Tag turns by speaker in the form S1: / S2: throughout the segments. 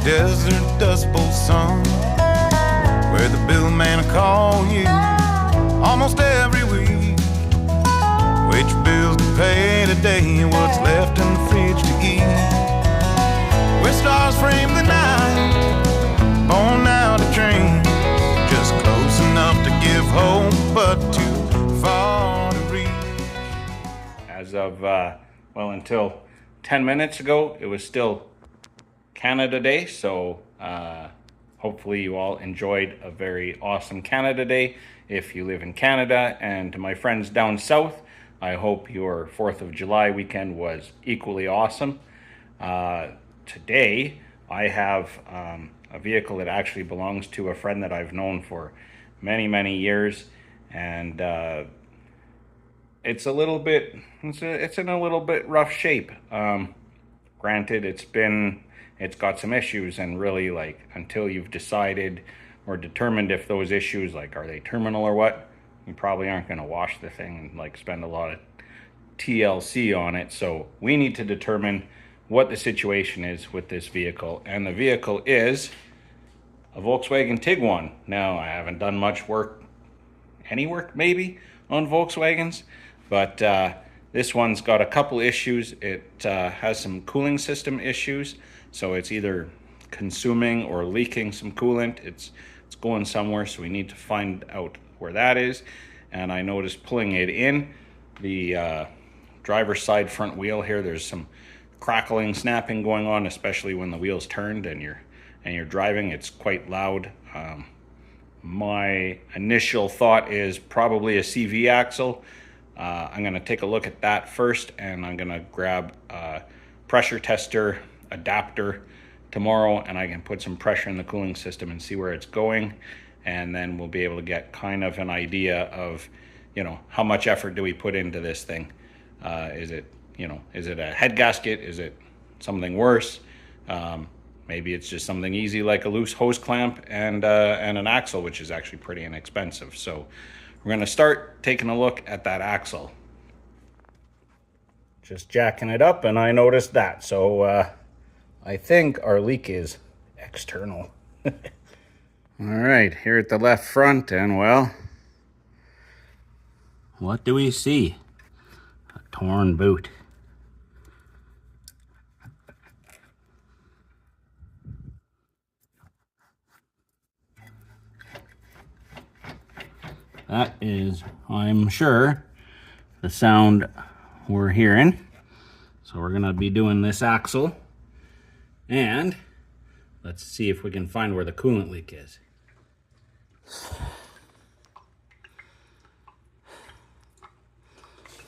S1: Desert Dust Bowl song, where the billman will call you almost every week. Which bills to pay today, what's left in the fridge to eat. Where stars frame the night, born out a dream, just close enough to give hope, but too far to reach.
S2: As of, well, until 10 minutes ago, it was still Canada Day, so hopefully you all enjoyed a very awesome Canada Day if you live in Canada. And to my friends down south, I hope your 4th of July weekend was equally awesome. Today I have a vehicle that actually belongs to a friend that I've known for many years, and it's a little bit, it's in a little bit rough shape. Granted, it's got some issues, and really, like, until you've decided or determined if those issues, like, are they terminal or what, you probably aren't going to wash the thing and, like, spend a lot of TLC on it. So we need to determine what the situation is with this vehicle, and the vehicle is a Volkswagen Tiguan. Now, I haven't done much work, any work maybe, on Volkswagens, but this one's got a couple issues. It has some cooling system issues. So it's either consuming or leaking some coolant. It's going somewhere, so we need to find out where that is. And I noticed pulling it in, the driver's side front wheel here, there's some crackling, snapping going on, especially when the wheel's turned and you're driving. It's quite loud. My initial thought is probably a CV axle. I'm going to take a look at that first, and I'm going to grab a pressure tester adapter tomorrow, and I can put some pressure in the cooling system and see where it's going, and then we'll be able to get kind of an idea of, you know, how much effort do we put into this thing. Is it a head gasket? Is it something worse? Maybe it's just something easy like a loose hose clamp and an axle, which is actually pretty inexpensive. So we're going to start taking a look at that axle. Just jacking it up, and I noticed that. So I think our leak is external. All right, here at the left front, and well, what do we see? A torn boot. That is, I'm sure, the sound we're hearing. So we're gonna be doing this axle, and let's see if we can find where the coolant leak is.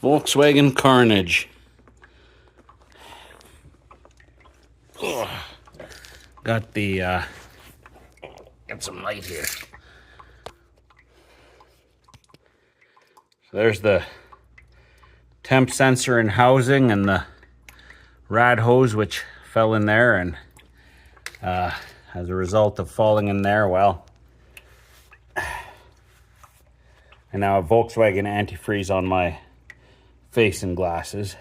S2: Volkswagen carnage. Ugh. Got the get some light here. So there's the temp sensor and housing, and the rad hose which fell in there, and as a result of falling in there, well, I now have Volkswagen antifreeze on my face and glasses,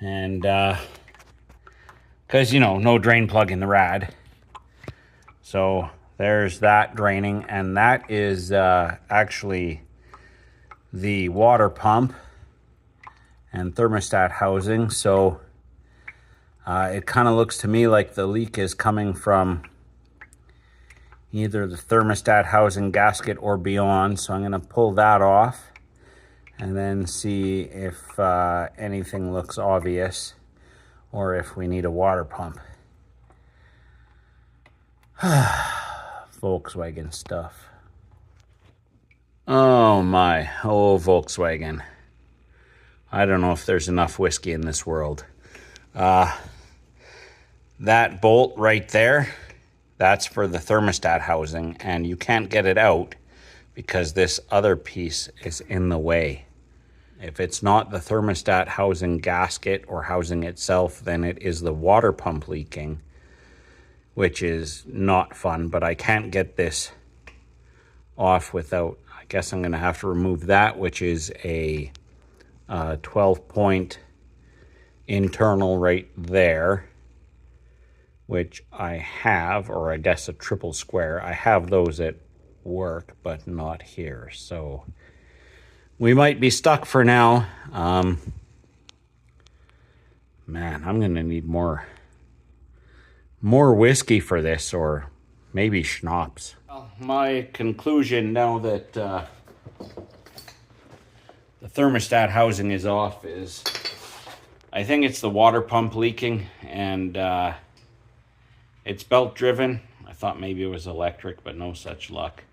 S2: and because, you know, no drain plug in the rad, so there's that draining, and that is actually the water pump and thermostat housing. So it kind of looks to me like the leak is coming from either the thermostat housing gasket or beyond. So I'm going to pull that off and then see if anything looks obvious, or if we need a water pump. Volkswagen stuff. Oh my, oh Volkswagen. I don't know if there's enough whiskey in this world. That bolt right there, that's for the thermostat housing, and you can't get it out because this other piece is in the way. If it's not the thermostat housing gasket or housing itself, then it is the water pump leaking, which is not fun, but I can't get this off without, I guess I'm gonna have to remove that, which is a 12-point internal right there, which I have, or I guess a triple square. I have those at work, but not here. So we might be stuck for now. Man, I'm gonna need more whiskey for this, or maybe schnapps. Well, my conclusion now that the thermostat housing is off is I think it's the water pump leaking, and it's belt driven. I thought maybe it was electric, but no such luck.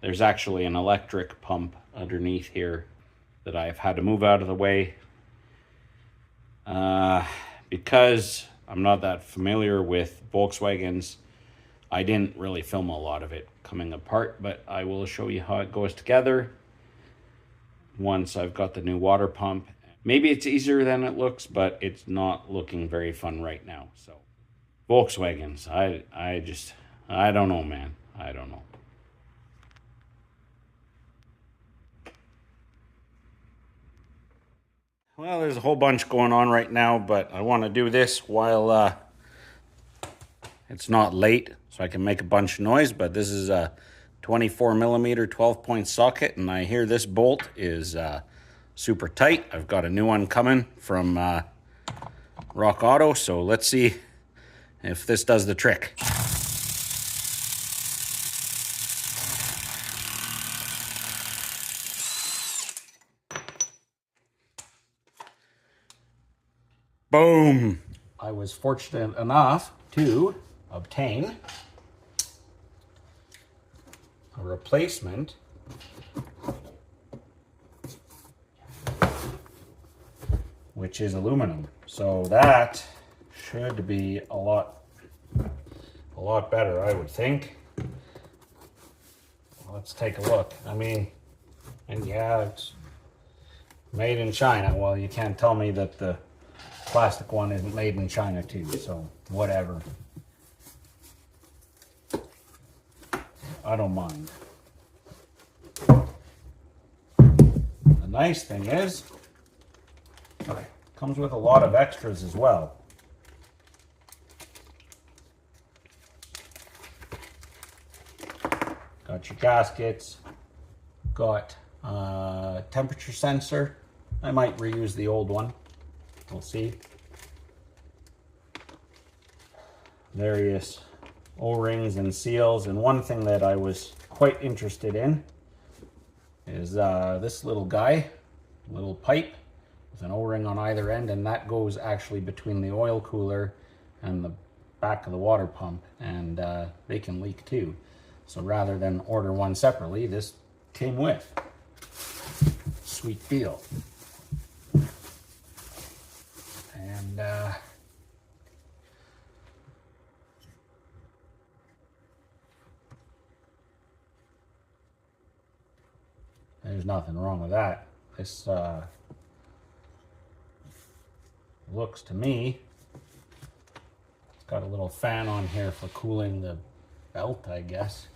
S2: There's actually an electric pump underneath here that I've had to move out of the way. Because I'm not that familiar with Volkswagens, I didn't really film a lot of it coming apart, but I will show you how it goes together once I've got the new water pump. Maybe it's easier than it looks, but it's not looking very fun right now. So Volkswagens, I don't know, man. I don't know. Well, there's a whole bunch going on right now, but I want to do this while it's not late, so I can make a bunch of noise. But this is a 24 millimeter 12-point socket, and I hear this bolt is super tight. I've got a new one coming from Rock Auto, so let's see if this does the trick. Boom! I was fortunate enough to obtain a replacement which is aluminum. So that should be a lot better, I would think. Let's take a look. I mean, and yeah, it's made in China. Well, you can't tell me that the plastic one isn't made in China too, so whatever. I don't mind. The nice thing is, it comes with a lot of extras as well. Got your gaskets, got a temperature sensor. I might reuse the old one. We'll see. Various O-rings and seals, and one thing that I was quite interested in is this little guy, little pipe with an O-ring on either end, and that goes actually between the oil cooler and the back of the water pump, and they can leak too. So rather than order one separately, this came with. Sweet deal. And there's nothing wrong with that. This looks to me, it's got a little fan on here for cooling the belt, I guess.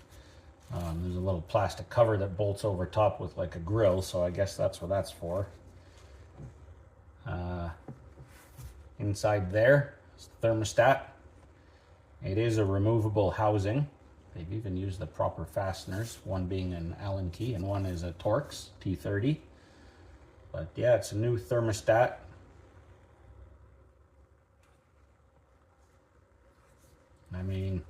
S2: There's a little plastic cover that bolts over top with like a grill, so I guess that's what that's for. Inside there is the thermostat. It is a removable housing. They've even used the proper fasteners, one being an Allen key and one is a Torx T30. But yeah, it's a new thermostat. I mean,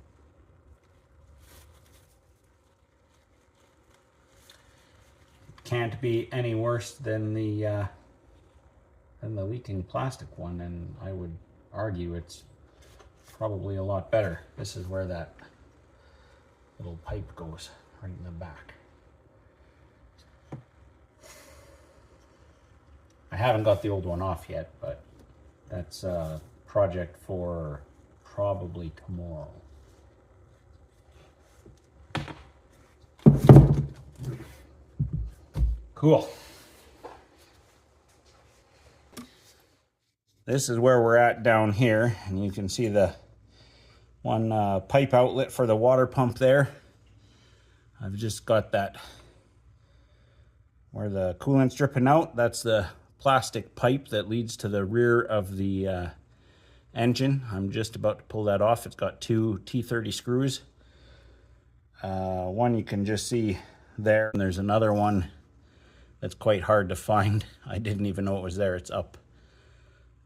S2: can't be any worse than the leaking plastic one, and
S3: argue it's probably a lot better. This is where that little pipe goes, right in the back. I haven't got the old one off yet, but that's a project for probably tomorrow. Cool. This is where we're at down here, and you can see the one pipe outlet for the water pump there. I've just got that where the coolant's dripping out. That's the plastic pipe that leads to the rear of the engine. I'm just about to pull that off. It's got two T30 screws. One you can just see there, and there's another one that's quite hard to find. I didn't even know it was there. It's up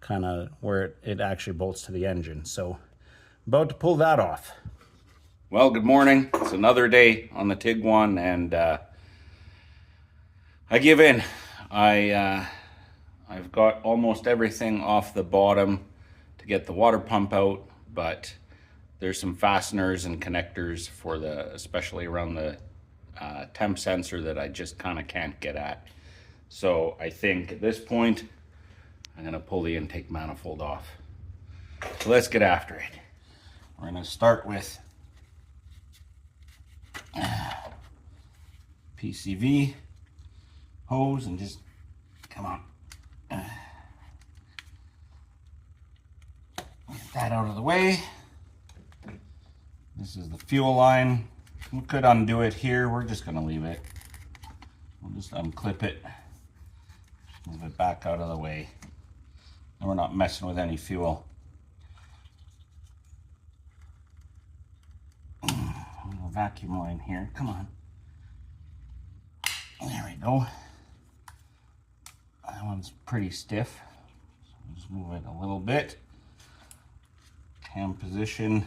S3: kind of where it actually bolts to the engine. So about to pull that off.
S2: Well, good morning. It's another day on the Tiguan, and I give in. I've got almost everything off the bottom to get the water pump out, but there's some fasteners and connectors for especially around the temp sensor that I just kind of can't get at. So I think at this point, I'm gonna pull the intake manifold off. So let's get after it. We're gonna start with PCV hose and just, come on. Get that out of the way. This is the fuel line. We could undo it here. We're just gonna leave it. We'll just unclip it. Move it back out of the way. And we're not messing with any fuel. A little vacuum line here. Come on. There we go. That one's pretty stiff. So we'll just move it a little bit. Cam position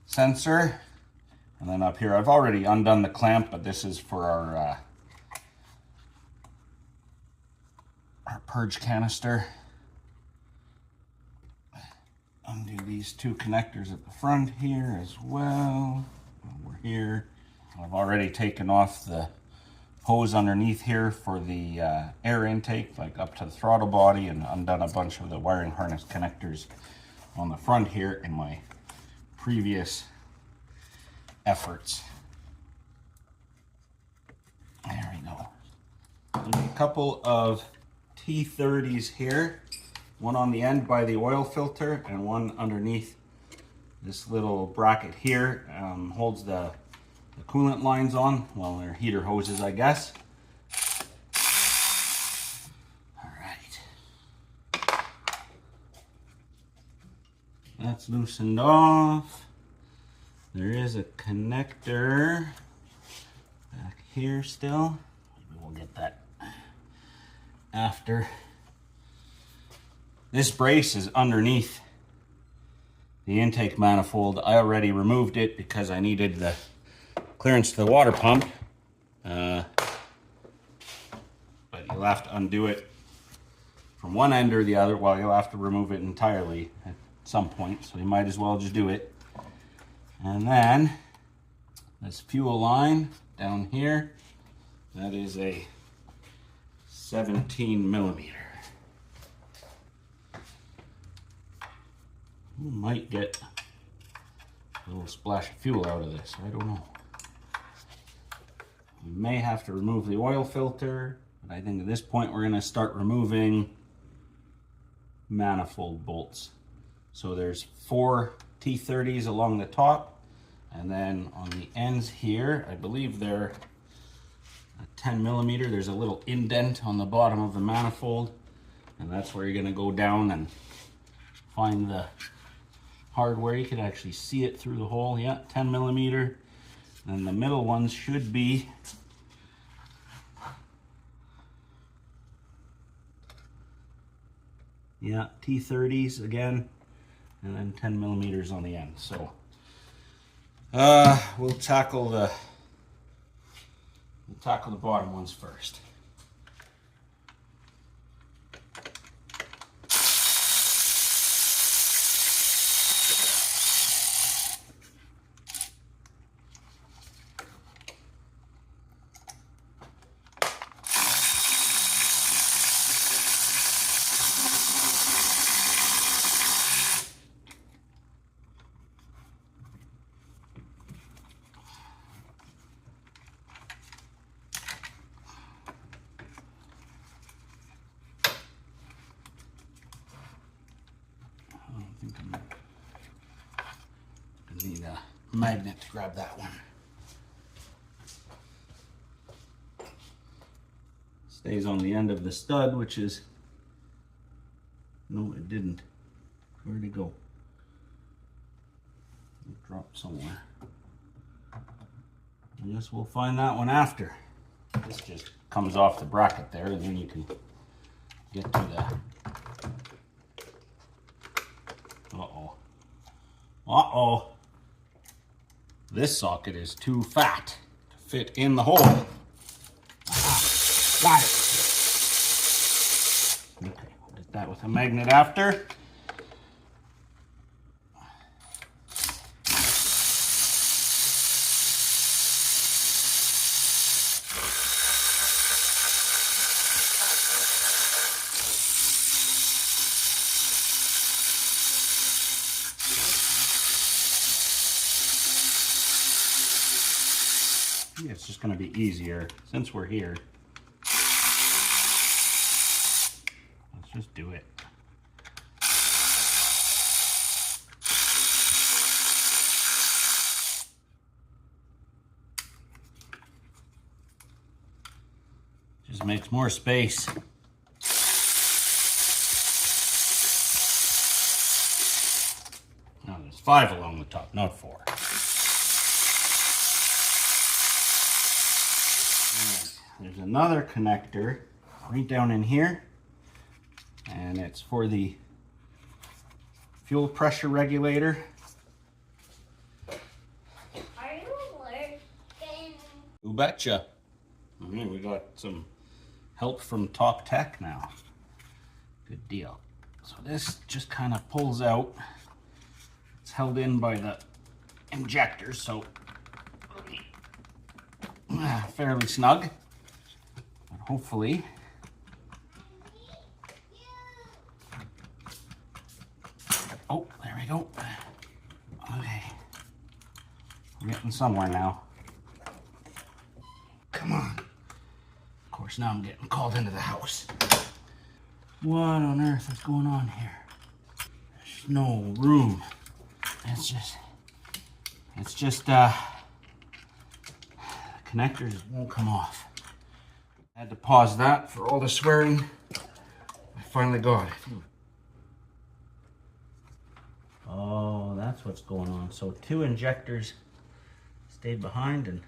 S2: sensor. And then up here, I've already undone the clamp, but this is for our purge canister. Undo these two connectors at the front here as well. Over here. I've already taken off the hose underneath here for the air intake, like up to the throttle body, and undone a bunch of the wiring harness connectors on the front here in my previous efforts. There we go. There's a couple of T30s here, one on the end by the oil filter and one underneath this little bracket here. Holds the coolant lines on. Well, they're heater hoses, I guess. All right. That's loosened off. There is a connector back here still. Maybe we'll get that after. This brace is underneath the intake manifold. I already removed it because I needed the clearance to the water pump. But you'll have to undo it from one end or the other. Well, you'll have to remove it entirely at some point, so you might as well just do it. And then this fuel line down here, that is a 17 millimeter. We might get a little splash of fuel out of this, I don't know. We may have to remove the oil filter, but I think at this point we're going to start removing manifold bolts. So there's 4 T30s along the top, and then on the ends here, I believe they're a 10 millimeter. There's a little indent on the bottom of the manifold, and that's where you're going to go down and find the hardware. You can actually see it through the hole. Yeah, 10 millimeter. And the middle ones should be T30s again, and then 10 millimeters on the end. So we'll tackle the bottom ones first.
S3: I need a magnet to grab that one. Stays on the end of the stud, which is, no, it didn't. Where'd it go? It dropped somewhere. I guess we'll find that one after. This just comes off the bracket there, and then you can get to the... Uh-oh. Uh-oh. This socket is too fat to fit in the hole. Got it. Okay, we'll get that with a magnet after. It's just going to be easier since we're here. Let's just do it. Just makes more space. Now there's 5 along the top, not 4. There's another connector right down in here, and it's for the fuel pressure regulator.
S4: Are you working?
S3: You betcha. I mean, we got some help from Top Tech now. Good deal. So this just kind of pulls out. It's held in by the injector, so fairly snug. Hopefully, oh, there we go. Okay, we're getting somewhere now. Come on. Of course, now I'm getting called into the house. What on earth is going on here? There's no room. It's just, the connectors won't come off. I had to pause that for all the swearing. I finally got it. Oh, that's what's going on. So 2 injectors stayed behind and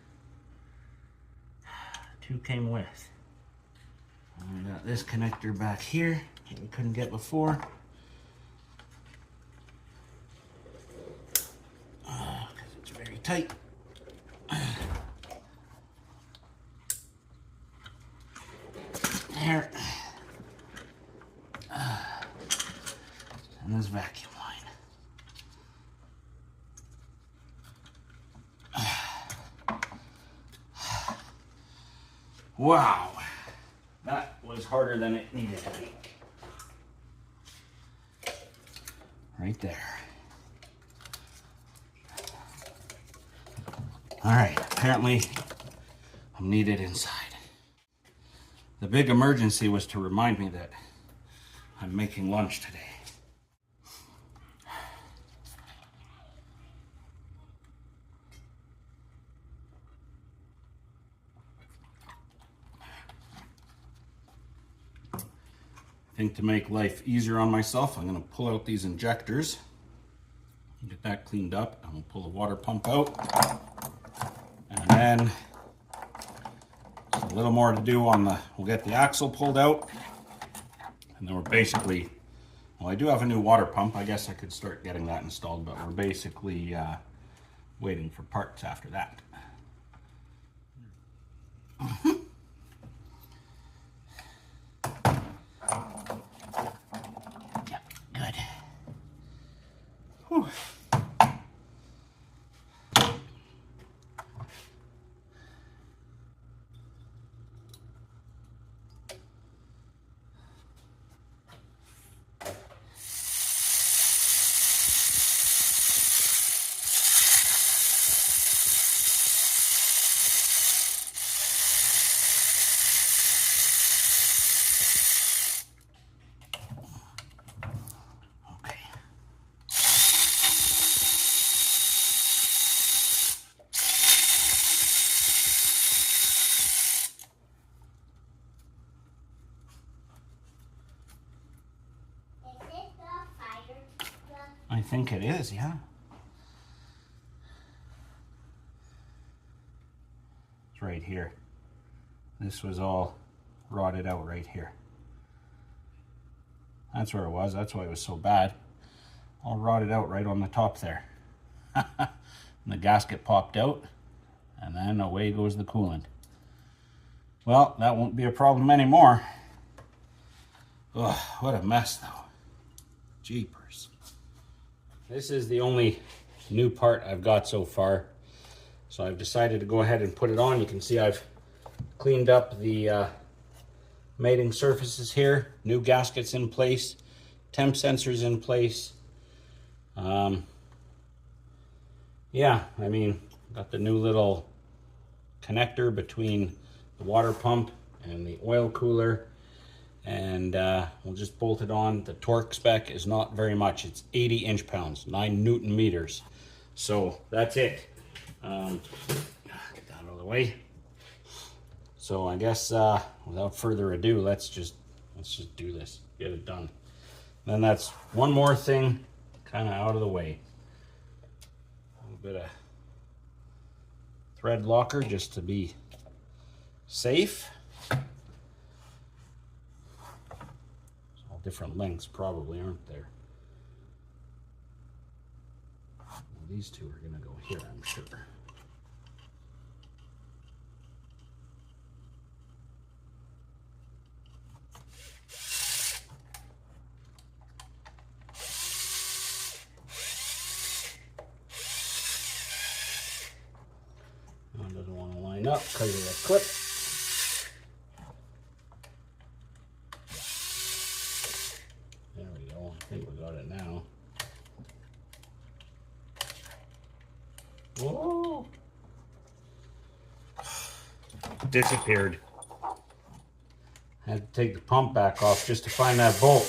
S3: 2 came with. And I got this connector back here that we couldn't get before. Because it's very tight. There. And this vacuum line. Wow. That was harder than it needed to be. Right there. All right, apparently I'm needed inside. The big emergency was to remind me that I'm making lunch today. I think to make life easier on myself, I'm going to pull out these injectors, get that cleaned up, and we'll pull the water pump out, and then a little more to do on the, we'll get the axle pulled out, and then we're basically, well, I do have a new water pump. I guess I could start getting that installed, but we're basically waiting for parts after that. Yep, good. Whew. think it is, yeah. It's right here. This was all rotted out right here. That's where it was. That's why it was so bad. All rotted out right on the top there. And the gasket popped out, and then away goes the coolant. Well, that won't be a problem anymore. Ugh, what a mess though. Jeepers. This is the only new part I've got so far. So I've decided to go ahead and put it on. You can see I've cleaned up the mating surfaces here. New gaskets in place. Temp sensors in place. Yeah, I mean, got the new little connector between the water pump and the oil cooler. And we'll just bolt it on. The torque spec is not very much. It's 80 inch-pounds, 9 Newton meters. So that's it. Get that out of the way. So I guess without further ado, let's just do this. Get it done. Then that's one more thing kind of out of the way. A little bit of thread locker just to be safe. Different lengths probably, aren't there? Well, these two are gonna go here, I'm sure. One doesn't want to line up because of the clip. I think we got it now. Whoa!
S2: Disappeared.
S3: Had to take the pump back off just to find that bolt.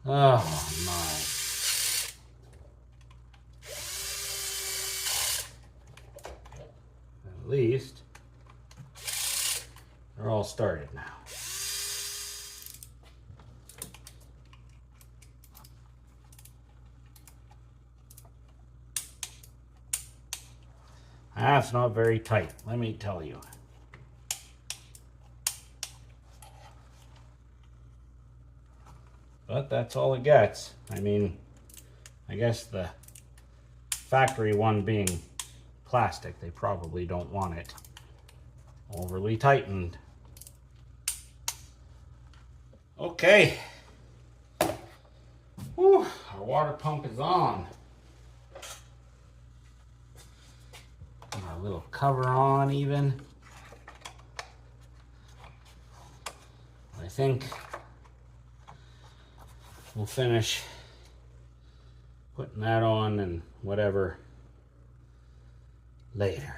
S3: Oh my. At least they're all started now. That's not very tight, let me tell you. But that's all it gets. I mean, I guess the factory one being plastic, they probably don't want it overly tightened. Okay. Whew, our water pump is on. Got a little cover on even. I think we'll finish putting that on and whatever later.